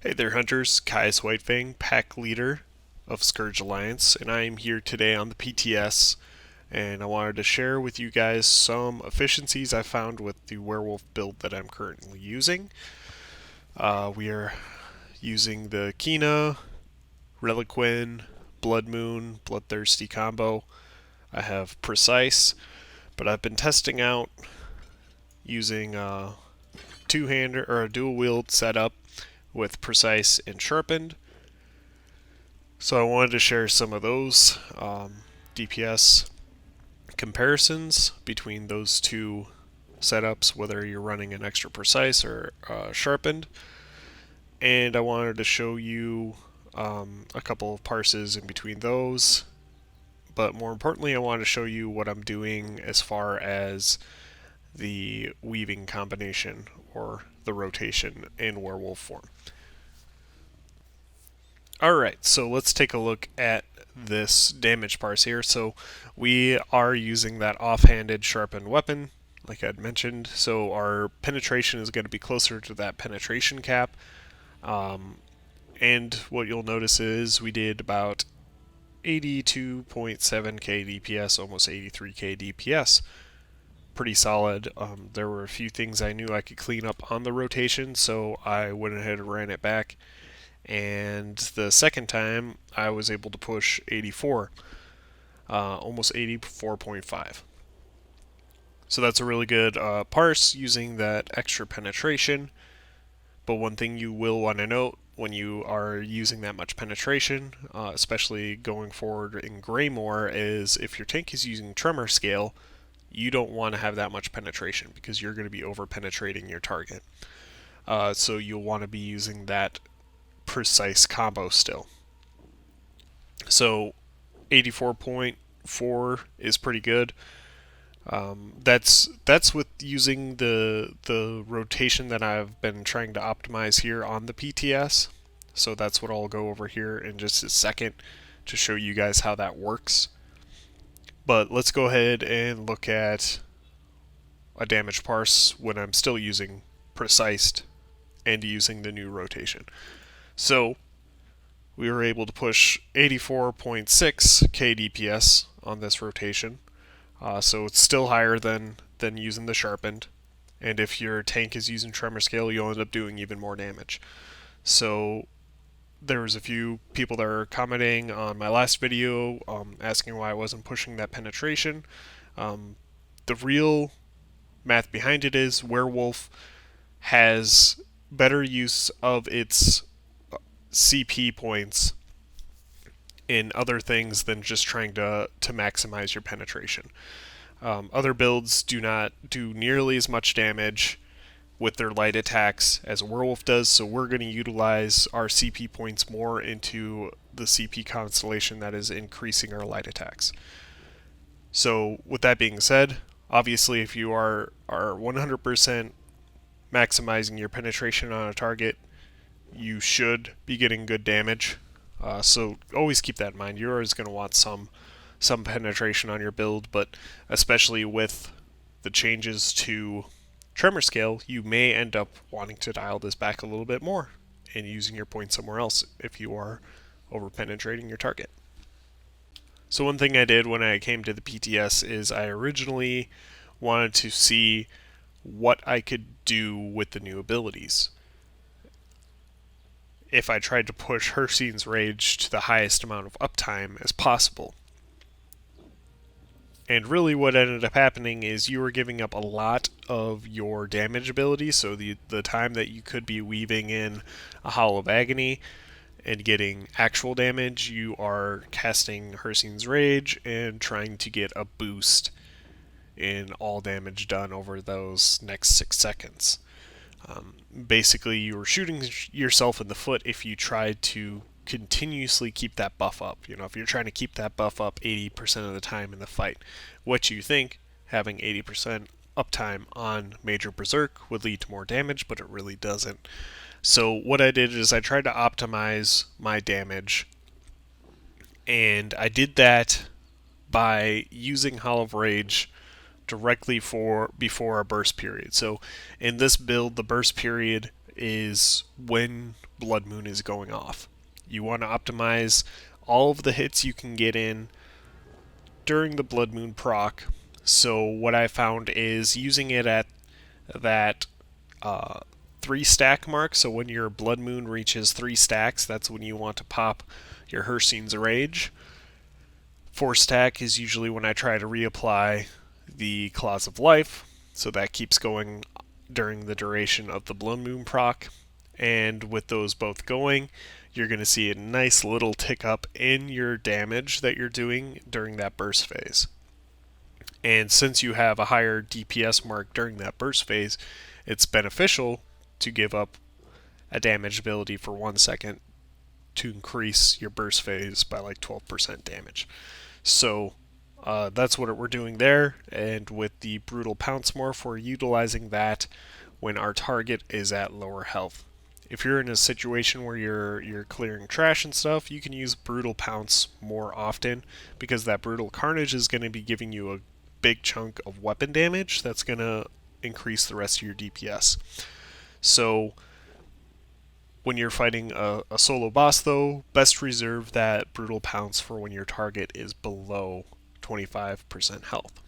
Hey there, hunters. Caius Whitefang, pack leader of Scourge Alliance, and I am here today on the PTS. And I wanted to share with you guys some efficiencies I found with the Werewolf build that I'm currently using. We are using the Kina, Reliquin, Blood Moon, Bloodthirsty combo. I have Precise, but I've been testing out using a two-hander or a dual-wield setup with Precise and Sharpened. So I wanted to share some of those DPS comparisons between those two setups, whether you're running an extra precise or sharpened. And I wanted to show you a couple of parses in between those. But more importantly, I wanted to show you what I'm doing as far as the weaving combination or the rotation in werewolf form. Alright, so let's take a look at this damage parse here. So we are using that offhanded sharpened weapon, like I'd mentioned. So our penetration is going to be closer to that penetration cap. And what you'll notice is we did about 82.7k DPS, almost 83k DPS. Pretty solid. There were a few things I knew I could clean up on the rotation, so I went ahead and ran it back. And the second time I was able to push 84, almost 84.5. So that's a really good parse using that extra penetration. But one thing you will want to note when you are using that much penetration, especially going forward in Greymoor, is if your tank is using tremor scale, you don't want to have that much penetration because you're going to be over penetrating your target. So you'll want to be using that precise combo still. So 84.4 is pretty good. That's with using the rotation that I've been trying to optimize here on the PTS. So that's what I'll go over here in just a second to show you guys how that works. But let's go ahead and look at a damage parse when I'm still using Precised and using the new rotation. So we were able to push 84.6 kDPS on this rotation. So it's still higher than using the sharpened. And if your tank is using tremor scale, you'll end up doing even more damage. So there was a few people that are commenting on my last video asking why I wasn't pushing that penetration. The real math behind it is Werewolf has better use of its CP points in other things than just trying to maximize your penetration. Other builds do not do nearly as much damage with their light attacks as a werewolf does, so we're going to utilize our CP points more into the CP constellation that is increasing our light attacks. So with that being said, obviously if you are 100% maximizing your penetration on a target, you should be getting good damage. So always keep that in mind. You're always going to want some penetration on your build, but especially with the changes to tremor scale, you may end up wanting to dial this back a little bit more and using your points somewhere else if you are over penetrating your target. So one thing I did when I came to the PTS is I originally wanted to see what I could do with the new abilities. If I tried to push Hircine's Rage to the highest amount of uptime as possible. And really what ended up happening is you were giving up a lot of your damage ability, so the time that you could be weaving in a Howl of Agony and getting actual damage, you are casting Hircine's Rage and trying to get a boost in all damage done over those next 6 seconds. Basically, you were shooting yourself in the foot if you tried to continuously keep that buff up. You know, if you're trying to keep that buff up 80% of the time in the fight, what you think having 80% uptime on Major Berserk would lead to more damage, but it really doesn't. So what I did is I tried to optimize my damage, and I did that by using Howl of Rage directly before a burst period. So in this build, the burst period is when Blood Moon is going off. You want to optimize all of the hits you can get in during the Blood Moon proc. So what I found is using it at that 3-stack mark. So when your Blood Moon reaches 3 stacks, that's when you want to pop your Hircine's Rage. 4-stack is usually when I try to reapply the Claws of Life, so that keeps going during the duration of the Blood Moon proc. And with those both going, you're going to see a nice little tick up in your damage that you're doing during that burst phase. And since you have a higher DPS mark during that burst phase, it's beneficial to give up a damage ability for 1 second to increase your burst phase by like 12% damage. So that's what we're doing there, and with the Brutal Pounce morph, we're utilizing that when our target is at lower health. If you're in a situation where you're clearing trash and stuff, you can use Brutal Pounce more often, because that Brutal Carnage is going to be giving you a big chunk of weapon damage that's going to increase the rest of your DPS. So when you're fighting a solo boss, though, best reserve that Brutal Pounce for when your target is below 25% health.